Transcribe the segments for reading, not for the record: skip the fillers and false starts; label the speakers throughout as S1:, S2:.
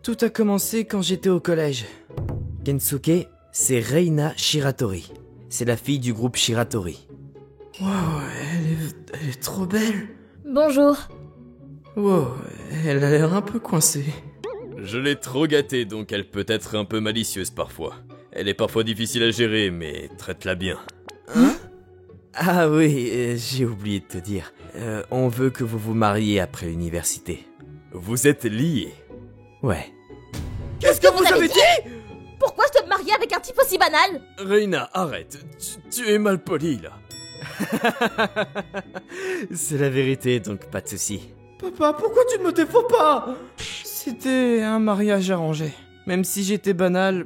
S1: Tout a commencé quand j'étais au collège. Kensuke, c'est Reina Shiratori. C'est la fille du groupe Shiratori. Wow, elle est trop belle.
S2: Bonjour.
S1: Wow, elle a l'air un peu coincée.
S3: Je l'ai trop gâtée, donc elle peut être un peu malicieuse parfois. Elle est parfois difficile à gérer, mais traite-la bien.
S1: Hein? Ah oui, j'ai oublié de te dire. On veut que vous vous mariez après l'université.
S3: Vous êtes liés.
S1: Ouais.
S2: Qu'est-ce que vous avez dit? Pourquoi je dois me marier avec un type aussi banal?
S3: Reina, arrête. Tu es mal poli, là.
S1: C'est la vérité, donc pas de soucis.
S4: Papa, pourquoi tu ne me défends pas?
S1: C'était un mariage arrangé. Même si j'étais banal,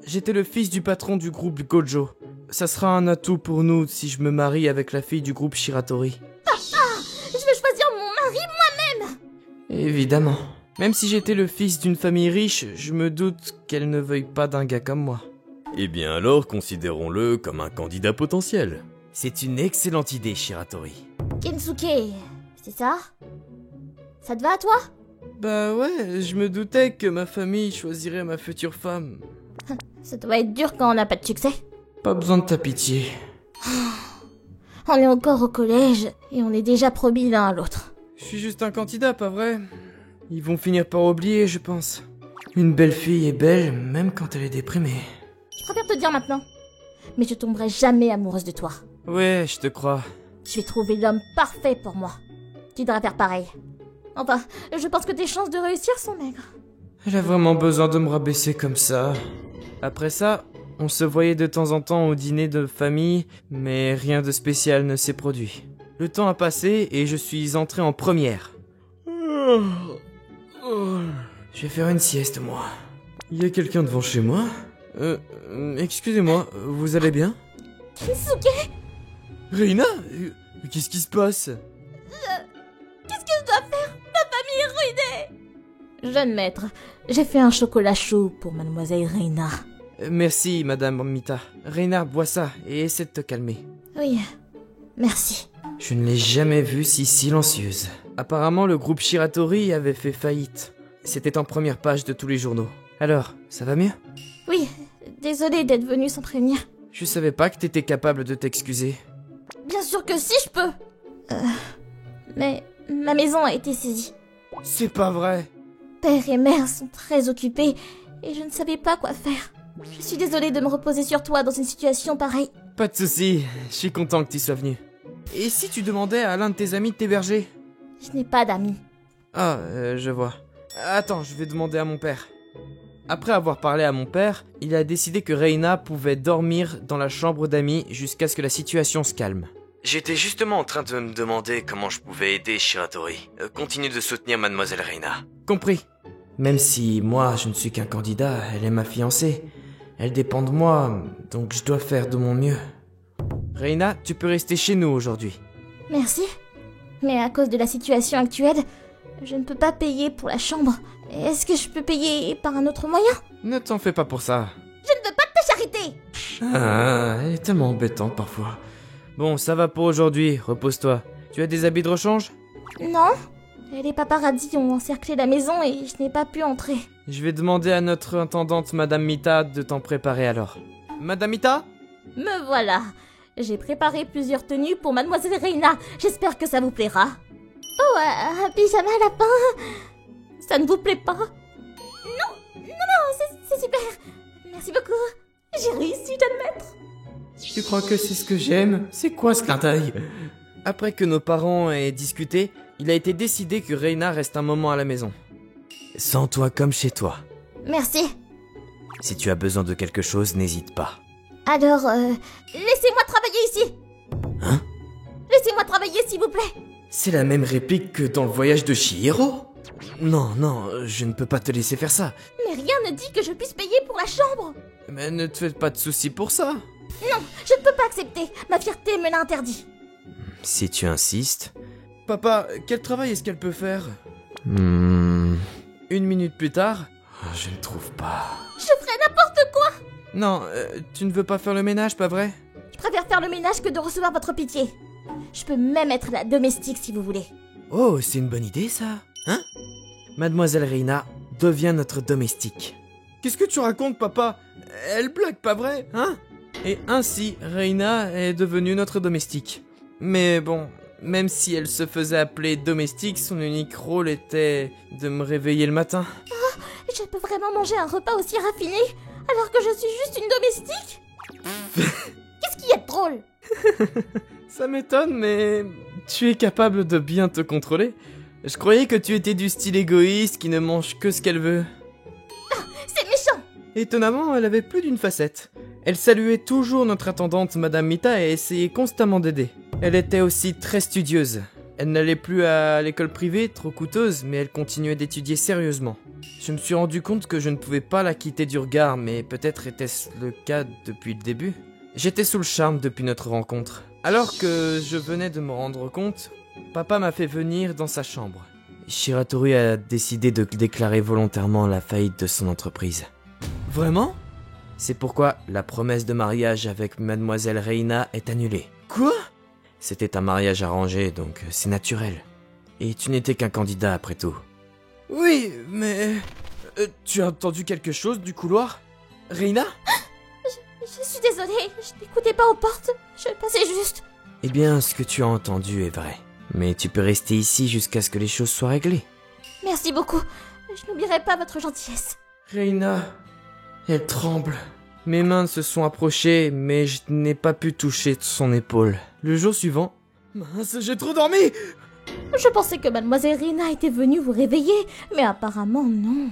S1: j'étais le fils du patron du groupe Gojo. Ça sera un atout pour nous si je me marie avec la fille du groupe Shiratori.
S2: Je vais choisir mon mari moi-même.
S1: Évidemment. Même si j'étais le fils d'une famille riche, je me doute qu'elle ne veuille pas d'un gars comme moi.
S3: Eh bien alors, considérons-le comme un candidat potentiel.
S1: C'est une excellente idée, Shiratori.
S2: Kensuke, c'est ça? Ça te va à toi?
S1: Bah ouais, je me doutais que ma famille choisirait ma future femme.
S2: Ça doit être dur quand on n'a pas de succès.
S1: Pas besoin de ta pitié.
S2: On est encore au collège et on est déjà promis l'un à l'autre.
S1: Je suis juste un candidat, pas vrai? Ils vont finir par oublier, je pense. Une belle fille est belle, même quand elle est déprimée.
S2: Je préfère te dire maintenant. Mais je tomberai jamais amoureuse de toi.
S1: Ouais, je te crois.
S2: Tu vais trouver l'homme parfait pour moi. Tu devrais faire pareil. Enfin, je pense que tes chances de réussir sont maigres.
S1: Elle a vraiment besoin de me rabaisser comme ça. Après ça, on se voyait de temps en temps au dîner de famille, mais rien de spécial ne s'est produit. Le temps a passé et je suis entré en première. Je vais faire une sieste, moi. Il y a quelqu'un devant chez moi? Excusez-moi, vous allez bien?
S2: Kensuke,
S1: Reina? Qu'est-ce qui se passe?
S2: qu'est-ce que je dois faire? Ma famille est ruinée. Jeune maître, j'ai fait un chocolat chaud pour mademoiselle Reina.
S1: Merci, madame Mita. Reina, bois ça et essaie de te calmer.
S2: Oui, merci.
S1: Je ne l'ai jamais vue si silencieuse. Apparemment, le groupe Shiratori avait fait faillite. C'était en première page de tous les journaux. Alors, ça va mieux?
S2: Oui, désolée d'être venue sans prévenir.
S1: Je savais pas que t'étais capable de t'excuser.
S2: Bien sûr que si, je peux. Mais ma maison a été saisie.
S1: C'est pas vrai.
S2: Père et mère sont très occupés et je ne savais pas quoi faire. Je suis désolée de me reposer sur toi dans une situation pareille.
S1: Pas de soucis, je suis content que tu sois venu. Et si tu demandais à l'un de tes amis de t'héberger?
S2: Je n'ai pas d'amis.
S1: Ah, je vois. Attends, je vais demander à mon père. Après avoir parlé à mon père, il a décidé que Reina pouvait dormir dans la chambre d'amis jusqu'à ce que la situation se calme. J'étais justement en train de me demander comment je pouvais aider Shiratori. Continue de soutenir mademoiselle Reina. Compris. Même si moi, je ne suis qu'un candidat, elle est ma fiancée. Elle dépend de moi, donc je dois faire de mon mieux. Reina, tu peux rester chez nous aujourd'hui.
S2: Merci. Mais à cause de la situation actuelle, je ne peux pas payer pour la chambre. Est-ce que je peux payer par un autre moyen?
S1: Ne t'en fais pas pour ça.
S2: Je ne veux pas de ta charité.
S1: Ah, elle est tellement embêtante parfois. Bon, ça va pour aujourd'hui, repose-toi. Tu as des habits de rechange?
S2: Non. Les paparazzis ont encerclé la maison et je n'ai pas pu entrer.
S1: Je vais demander à notre intendante, Madame Mita, de t'en préparer alors. Madame Mita?
S2: Me voilà. J'ai préparé plusieurs tenues pour mademoiselle Reina. J'espère que ça vous plaira. Oh, un pyjama lapin. Ça ne vous plaît pas? Non, c'est super. Merci beaucoup. J'ai réussi, jeune maître.
S1: Tu crois que c'est ce que j'aime? C'est quoi ce clin d'œil? Après que nos parents aient discuté, il a été décidé que Reina reste un moment à la maison. Sens-toi comme chez toi.
S2: Merci.
S1: Si tu as besoin de quelque chose, n'hésite pas.
S2: Alors, laissez-moi travailler ici.
S1: Hein?
S2: Laissez-moi travailler, s'il vous plaît.
S1: C'est la même réplique que dans le voyage de Chihiro? Non, je ne peux pas te laisser faire ça.
S2: Mais rien ne dit que je puisse payer pour la chambre.
S1: Mais ne te fais pas de soucis pour ça.
S2: Non, je ne peux pas accepter. Ma fierté me l'a interdit.
S1: Si tu insistes... Papa, quel travail est-ce qu'elle peut faire? Une minute plus tard... Je ne trouve pas...
S2: Je ferai n'importe quoi.
S1: Non, tu ne veux pas faire le ménage, pas vrai?
S2: Je préfère faire le ménage que de recevoir votre pitié. Je peux même être la domestique si vous voulez.
S1: Oh, c'est une bonne idée, ça. Hein? Mademoiselle Reina, devient notre domestique.
S4: Qu'est-ce que tu racontes, papa? Elle blague, pas vrai, hein?
S1: Et ainsi, Reina est devenue notre domestique. Mais bon, même si elle se faisait appeler domestique, son unique rôle était de me réveiller le matin.
S2: Je peux vraiment manger un repas aussi raffiné alors que je suis juste une domestique? Qu'est-ce qu'il y a de drôle?
S1: Ça m'étonne, mais tu es capable de bien te contrôler. Je croyais que tu étais du style égoïste qui ne mange que ce qu'elle veut.
S2: C'est méchant!
S1: Étonnamment, elle avait plus d'une facette. Elle saluait toujours notre attendante Madame Mita et essayait constamment d'aider. Elle était aussi très studieuse. Elle n'allait plus à l'école privée, trop coûteuse, mais elle continuait d'étudier sérieusement. Je me suis rendu compte que je ne pouvais pas la quitter du regard, mais peut-être était-ce le cas depuis le début. J'étais sous le charme depuis notre rencontre. Alors que je venais de me rendre compte, papa m'a fait venir dans sa chambre. Shiratori a décidé de déclarer volontairement la faillite de son entreprise.
S4: Vraiment?
S1: C'est pourquoi la promesse de mariage avec Mademoiselle Reina est annulée.
S4: Quoi?
S1: C'était un mariage arrangé, donc c'est naturel. Et tu n'étais qu'un candidat après tout.
S4: Oui, mais... tu as entendu quelque chose du couloir? Reina?
S2: Je suis désolée, je n'écoutais pas aux portes, je passais juste.
S1: Eh bien, ce que tu as entendu est vrai. Mais tu peux rester ici jusqu'à ce que les choses soient réglées.
S2: Merci beaucoup, je n'oublierai pas votre gentillesse.
S1: Reina, elle tremble. Mes mains se sont approchées, mais je n'ai pas pu toucher son épaule. Le jour suivant...
S4: Mince, j'ai trop dormi!
S2: Je pensais que Mademoiselle Reina était venue vous réveiller, mais apparemment non.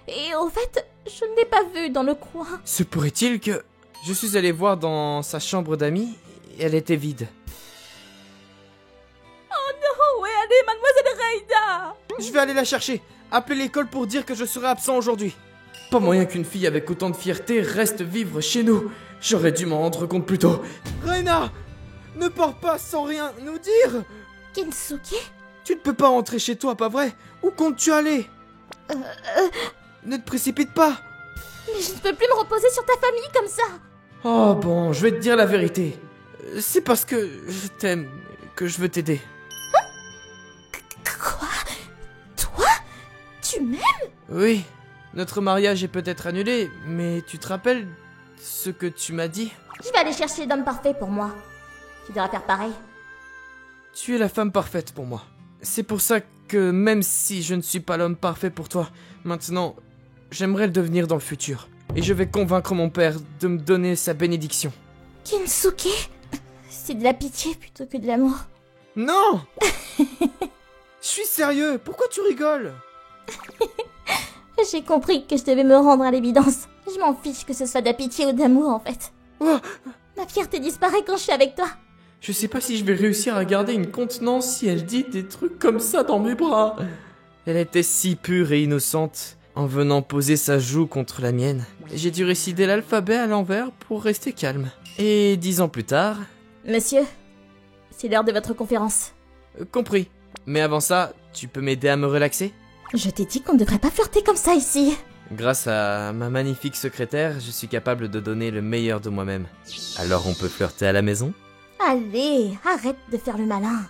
S2: Et au fait, je ne l'ai pas vue dans le coin.
S1: Se pourrait-il que... Je suis allé voir dans sa chambre d'amis, et elle était vide.
S2: Oh, où est allée Mademoiselle Reina?
S4: Je vais aller la chercher. Appelez l'école pour dire que je serai absent aujourd'hui. Pas moyen qu'une fille avec autant de fierté reste vivre chez nous. J'aurais dû m'en rendre compte plus tôt. Reina! Ne pars pas sans rien nous dire!
S2: Kensuke?
S4: Tu ne peux pas rentrer chez toi, pas vrai? Où comptes-tu aller? Ne te précipite pas!
S2: Mais je ne peux plus me reposer sur ta famille comme ça.
S4: Oh bon, je vais te dire la vérité. C'est parce que je t'aime que je veux t'aider.
S2: Quoi? Toi? Tu m'aimes?
S1: Oui, notre mariage est peut-être annulé, mais tu te rappelles ce que tu m'as dit?
S2: Je vais aller chercher l'homme parfait pour moi. Tu devras faire pareil.
S1: Tu es la femme parfaite pour moi. C'est pour ça que même si je ne suis pas l'homme parfait pour toi, maintenant, j'aimerais le devenir dans le futur. Et je vais convaincre mon père de me donner sa bénédiction.
S2: Kensuke? C'est de la pitié plutôt que de l'amour.
S4: Non! Je suis sérieux, pourquoi tu rigoles?
S2: J'ai compris que je devais me rendre à l'évidence. Je m'en fiche que ce soit de la pitié ou de l'amour en fait.
S4: Oh,
S2: Ma fierté disparaît quand je suis avec toi.
S4: je sais pas si je vais réussir à garder une contenance si elle dit des trucs comme ça dans mes bras.
S1: Elle était si pure et innocente, en venant poser sa joue contre la mienne. J'ai dû réciter l'alphabet à l'envers pour rester calme. Et 10 ans plus tard...
S2: Monsieur, c'est l'heure de votre conférence.
S1: Compris. Mais avant ça, tu peux m'aider à me relaxer?
S2: Je t'ai dit qu'on ne devrait pas flirter comme ça ici.
S1: Grâce à ma magnifique secrétaire, je suis capable de donner le meilleur de moi-même. Alors on peut flirter à la maison?
S2: Allez, arrête de faire le malin.